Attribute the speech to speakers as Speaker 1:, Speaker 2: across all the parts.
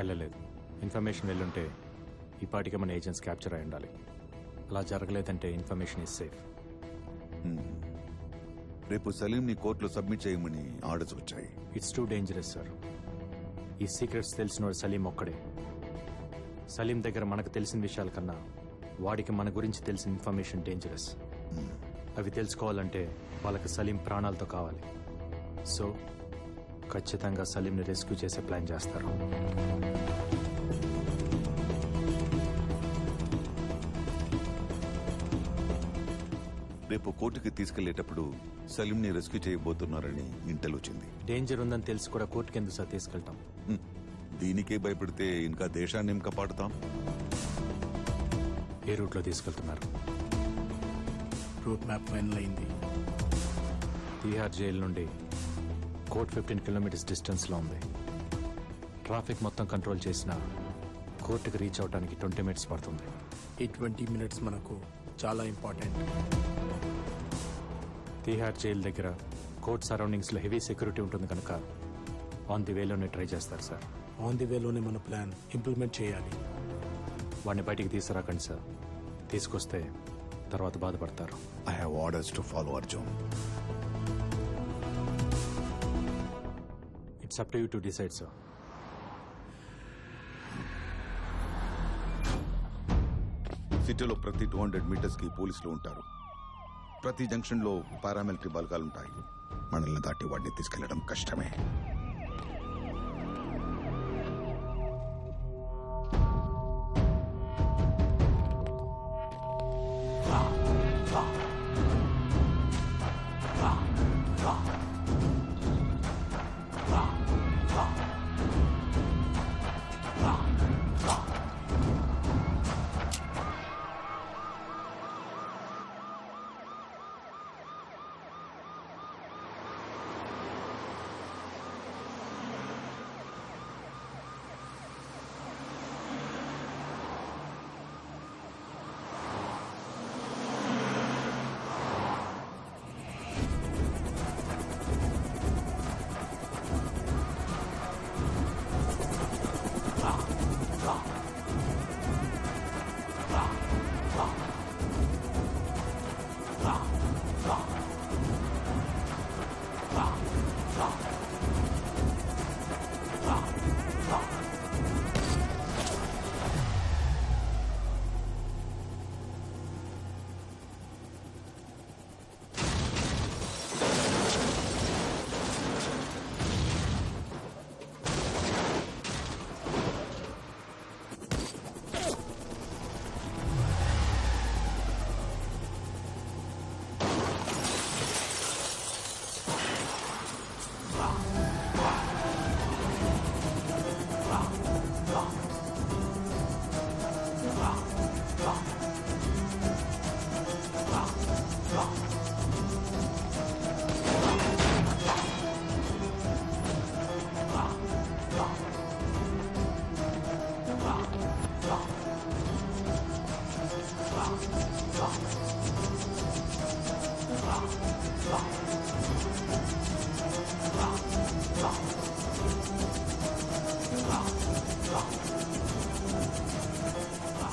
Speaker 1: వెళ్ళలేదు. ఇన్ఫర్మేషన్ వెళ్ళుంటే ఈ పాటికే మన ఏజెంట్స్ క్యాప్చర్ అయి ఉండాలి. అలా జరగలేదంటే ఇన్ఫర్మేషన్ ఈజ్ సేఫ్.
Speaker 2: రేపు సలీంని కోర్టులో సబ్మిట్ చేయమని ఆర్డర్స్ వచ్చాయి.
Speaker 1: It's too dangerous sir. ఈ సీక్రెట్స్ తెలిసినోడు సలీం ఒక్కడే. సలీం దగ్గర మనకు తెలిసిన విషయాల కన్నా వాడికి మన గురించి తెలిసిన ఇన్ఫర్మేషన్ డేంజరస్. అవి తెలుసుకోవాలంటే వాళ్ళకి సలీం ప్రాణాలతో కావాలి. సో ఖచ్చితంగా సలీంని రెస్క్యూ చేసే ప్లాన్ చేస్తారు.
Speaker 2: రేపు కోర్టుకి తీసుకెళ్లేటప్పుడు సలీంని రెస్క్యూ చేయబోతున్నారని ఇంటెల్ వచ్చింది.
Speaker 1: డేంజర్ ఉందని తెలిసి కూడా కోర్టుకి ఎందుకు సార్ తీసుకెళ్తాం?
Speaker 2: దీనికే భయపడితే ఇంకా దేశాన్ని ఏం కాపాడుతాం?
Speaker 1: ఏ రూట్లో తీసుకెళ్తున్నారు?
Speaker 3: రూట్ మ్యాప్ ఫైనల్ అయింది.
Speaker 1: తీహార్ జైలు నుండి కోర్ట్ 15 కిలోమీటర్స్ డిస్టెన్స్లో ఉంది. ట్రాఫిక్ మొత్తం కంట్రోల్ చేసిన కోర్టుకి రీచ్ అవడానికి 20 మినిట్స్ పడుతుంది.
Speaker 3: ఈ 20 మినిట్స్ మనకు చాలా ఇంపార్టెంట్.
Speaker 1: తీహార్ జైలు దగ్గర కోర్ట్ సరౌండింగ్స్లో హెవీ సెక్యూరిటీ ఉంటుంది కనుక ఆన్ ది వేలోనే ట్రై చేస్తారు సార్.
Speaker 3: ఆన్ ది వేలోనే మన ప్లాన్ ఇంప్లిమెంట్ చేయాలి.
Speaker 1: వాడిని బయటికి తీసుకురాకండి సార్. తీసుకొస్తే తర్వాత బాధపడతారు.
Speaker 2: I have orders to follow Arjun.
Speaker 1: It's up to you to decide sir.
Speaker 2: సిటీలో ప్రతి 200 మీటర్స్ కి పోలీసులు ఉంటారు. ప్రతి జంక్షన్ లో పారామిలిటరీ బలగాలుంటాయి. మనల్ని దాటి వాడిని తీసుకెళ్లడం కష్టమే.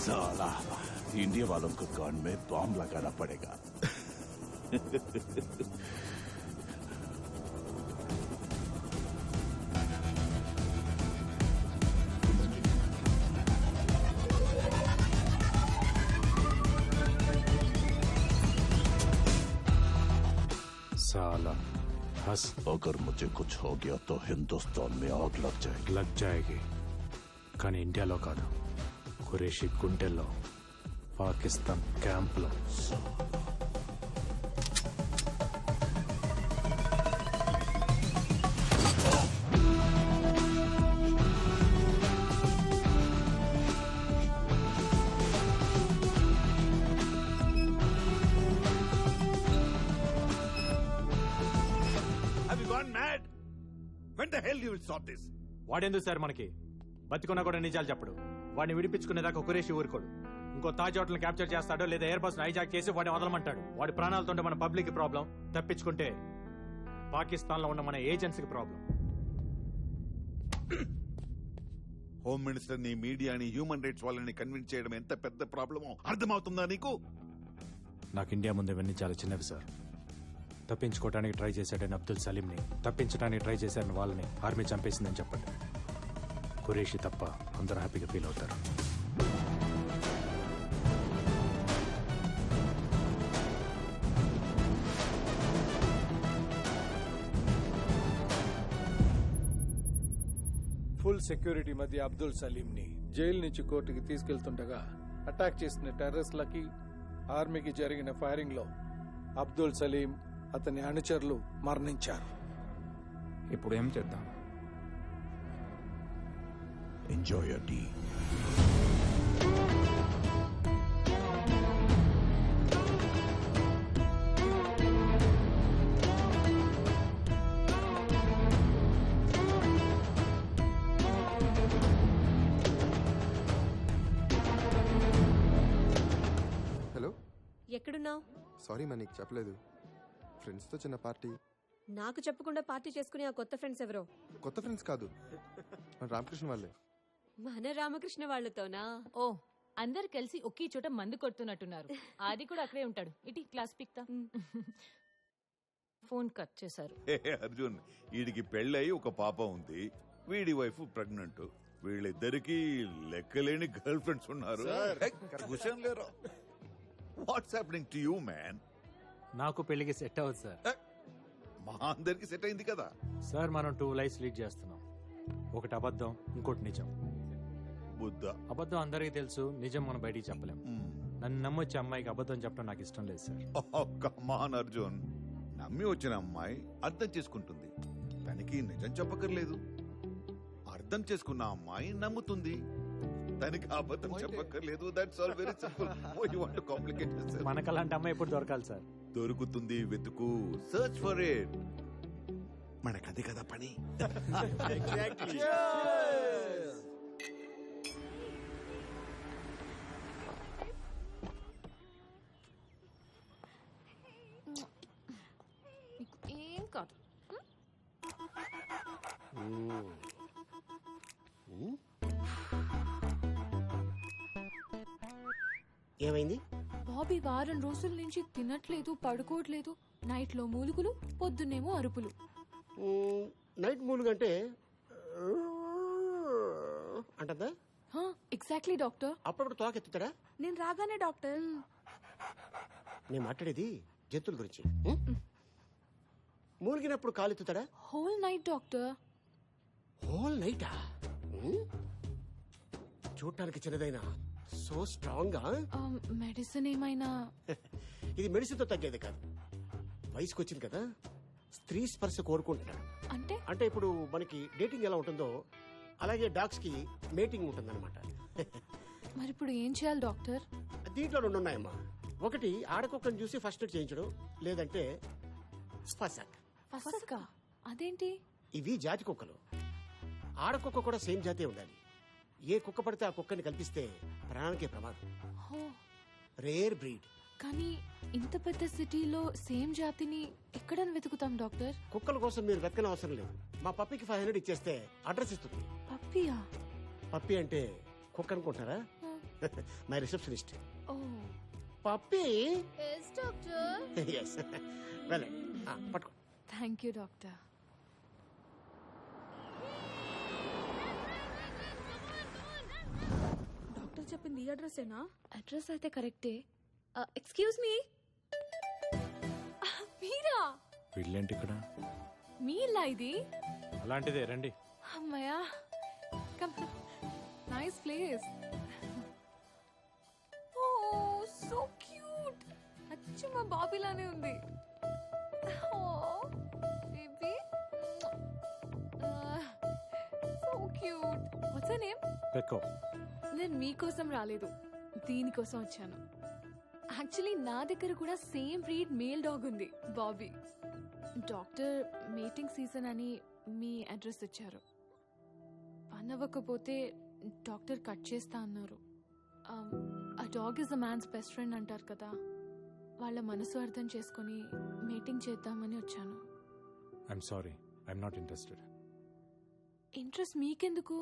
Speaker 4: साला इंडिया वालों को कान में बॉम्ब लगाना पड़ेगा.
Speaker 1: साला हंस.
Speaker 4: अगर मुझे कुछ हो गया तो हिंदुस्तान में आग लग जाएगी.
Speaker 1: కానీ ఇండియాలో కాదు, ఖురేషీ గుంటెల్లో, పాకిస్తాన్ క్యాంప్లో.
Speaker 4: Have you gone mad? When the hell you will stop this?
Speaker 1: వాడెందుకు సార్ మనకి? బతికున్నా కూడా నిజాలు చెప్పడు. వాడిని విడిపించుకునేదాకా ఖురేషీ ఊరుకోడు. ఇంకో తాజ్ హోటల్ క్యాప్చర్ చేస్తాడో లేదా ఎయిర్ బస్ హైజాక్ చేసి వాడిని వదలమంటాడు. వాడి ప్రాణాలతో మన పబ్లిక్ ప్రాబ్లం, తప్పించుకుంటే పాకిస్తాన్ లో ఉన్న మన ఏజెన్సీకి ప్రాబ్లం.
Speaker 2: హోమ్ మినిస్టర్ ని, మీడియాని, హ్యూమన్ రైట్స్ వాళ్ళని కన్విన్స్ చేయడం ఎంత పెద్ద ప్రాబ్లమో అర్థమవుతుందా నీకు?
Speaker 1: నాకు ఇండియా ముందు ఇవన్నీ చాలా చిన్నవి సార్. తప్పించుకోవడానికి ట్రై చేశాడని అబ్దుల్ సలీంని, తప్పించడానికి ట్రై చేశాడని వాళ్ళని ఆర్మీ చంపేసిందని చెప్పండి. ఖురేషి తప్ప అందరూ హ్యాపీగా ఫీల్ అవుతారు.
Speaker 5: ఫుల్ సెక్యూరిటీ మధ్య అబ్దుల్ సలీంని జైలు నుంచి కోర్టుకి తీసుకెళ్తుండగా అటాక్ చేసిన టెర్రరిస్టులకి ఆర్మీకి జరిగిన ఫైరింగ్ లో అబ్దుల్ సలీం, అతని అనుచరులు మరణించారు.
Speaker 6: ఇప్పుడు ఏం చేద్దాం?
Speaker 4: Enjoy your tea.
Speaker 7: హలో,
Speaker 8: ఎక్కడున్నావు?
Speaker 7: సారీ మా నీకు చెప్పలేదు. ఫ్రెండ్స్తో చిన్న పార్టీ.
Speaker 8: నాకు చెప్పకుండా పార్టీ చేసుకునే ఆ కొత్త ఫ్రెండ్స్ ఎవరో?
Speaker 7: కొత్త ఫ్రెండ్స్ కాదు, మన రామకృష్ణ వాళ్ళే.
Speaker 8: మన రామకృష్ణ వాళ్ళతోనా?
Speaker 9: ఓ, అందరు కలిసి ఒకే చోట మందు కొడుతున్నట్టున్నారు. ఆది కూడా అక్కడే ఉంటాడు. ఇటీ క్లాస్ పిక్తా. ఫోన్ కట్ చేశారు.
Speaker 2: అర్జున్, వీడికి పెళ్ళయి ఒక పాప ఉంది, వీడి వైఫ్ ప్రెగ్నెంట్. వీళ్ళిద్దరికి లెక్కలేని గర్ల్ ఫ్రెండ్స్ ఉన్నారు. What's happening to you man?
Speaker 1: నాకు పెళ్లికి సెట్ అవ్వదు సార్.
Speaker 2: మా అందరికి సెట్ అయింది కదా.
Speaker 1: సార్ మనం 2 లైఫ్స్ లీడ్ చేస్తున్నాం. ఒకటి అబద్ధం, ఇంకోటి నిజం.
Speaker 2: బుద్ధ.
Speaker 1: అబద్ధం అందరికీ తెలుసు, నిజం మనం బయటికి చెప్పలేం. నన్ను నమ్మొచ్చే అమ్మాయికి అబద్ధం చెప్పడం నాకు ఇష్టం లేదు సార్.
Speaker 2: కమాన్ అర్జున్, నమ్మి వచ్చిన అమ్మాయి అర్థం చేసుకుంటుంది, తనకి నిజం చెప్పక్కర్లేదు. అర్థం చేసుకున్న అమ్మాయి నమ్ముతుంది, తనకి అబద్ధం చెప్పక్కర్లేదు. That's all very simple. Why you want to complicate this?
Speaker 1: మనకు అలాంటి అమ్మాయి ఎప్పుడు దొరకాలి సార్?
Speaker 2: దొరుకుతుంది, వెతుకు, సర్చ్ ఫర్ ఇట్. మనకదే కదా పని.
Speaker 9: ఏం కాదు.
Speaker 10: ఏమైంది?
Speaker 11: బాబీ వారం రోజుల నుంచి తినట్లేదు, పడుకోవట్లేదు. నైట్ లో మూలుగులు, పొద్దున్నేమో అరుపులు.
Speaker 10: నైట్ మూలుగంటే అంటదా?
Speaker 11: Exactly doctor.
Speaker 10: అప్పుడప్పుడు తోకెత్తుతాడా?
Speaker 11: నేను రాగానే డాక్టర్.
Speaker 10: నేను మాట్లాడేది జంతువుల గురించి. మూలిగినప్పుడు కాలెత్తుతాడా?
Speaker 11: Whole night doctor.
Speaker 10: హోల్ నైటా? చూడటానికి చిన్నదైనా సో స్ట్రాంగ్.
Speaker 11: మెడిసిన్ ఏమైనా?
Speaker 10: ఇది మెడిసిన్ తో తగ్గేది కాదు. వయసుకు వచ్చింది కదా, స్త్రీ స్పర్శ కోరుకుంటున్నాడు. అంటే ఇప్పుడు మనకి డేటింగ్ ఎలా ఉంటుందో అలాగే డాగ్స్ కి మేటింగ్ ఉంటుందన్నమాట.
Speaker 11: మరి ఇప్పుడు ఏం చేయాలి డాక్టర్?
Speaker 10: దీంట్లో 2 ఉన్నాయమ్మా. ఒకటి ఆడకుక్కని చూసి ఫస్ట్ ఎయిడ్ చేయించడం, లేదంటే ఫసక్.
Speaker 11: ఫసకా? అదేంటి?
Speaker 10: ఇవి జాతి కుక్కలు. ఆడకుక్క కూడా సేమ్ జాతే ఉండాలి. ఏ కుక్క పడితే ఆ కుక్కని కల్పిస్తే ప్రాణానికే ప్రమాదం. Rare breed.
Speaker 11: కానీ ఇంత పెద్ద సిటీలో సేమ్ జాతిని ఎక్కడ వెతుకుతాం డాక్టర్?
Speaker 10: కుక్కల కోసం మీరు వెతకని అవసరం లేదు. మా పప్పికి 500 ఇచ్చేస్తే అడ్రస్ ఇస్తుంది.
Speaker 11: పప్పియా?
Speaker 10: పప్పి అంటే కుక్క అనుకుంటారా? My receptionist.
Speaker 11: Oh
Speaker 10: puppy.
Speaker 11: Yes doctor.
Speaker 10: Yes. వెళ్ళండి, పట్టుకో.
Speaker 11: Thank you doctor.
Speaker 8: డాక్టర్ చెప్పింది ఈ అడ్రస్సేనా?
Speaker 11: అడ్రస్ అయితే కరెక్టే. Excuse me. మీరా?
Speaker 1: వీళ్ళేంటి ఇక్కడ?
Speaker 11: మీ ఇల్లా ఇది?
Speaker 1: అలాంటిదే, రండి.
Speaker 11: అమ్మయ్యా, nice place. Oh so cute. అచ్చు మా బాబీలానే ఉంది. Oh baby, so cute. What's your name?
Speaker 1: పెక్కో.
Speaker 11: నేను మీకోసం రాలేదు, దీనికోసం వచ్చాను. యాక్చువల్లీ నా దగ్గర కూడా సేమ్ బ్రీడ్ మేల్ డాగ్ ఉంది, బాబీ. డాక్టర్ మీటింగ్ సీజన్ అని మీ అడ్రస్ ఇచ్చారు. పని అవ్వకపోతే డాక్టర్ కట్ చేస్తా అన్నారు. ఆ dog is a man's best friend అంటారు కదా, వాళ్ళ మనసు అర్థం చేసుకుని మీటింగ్ చేద్దామని వచ్చాను.
Speaker 1: I'm sorry, I'm not interested.
Speaker 11: Interest మీకెందుకు?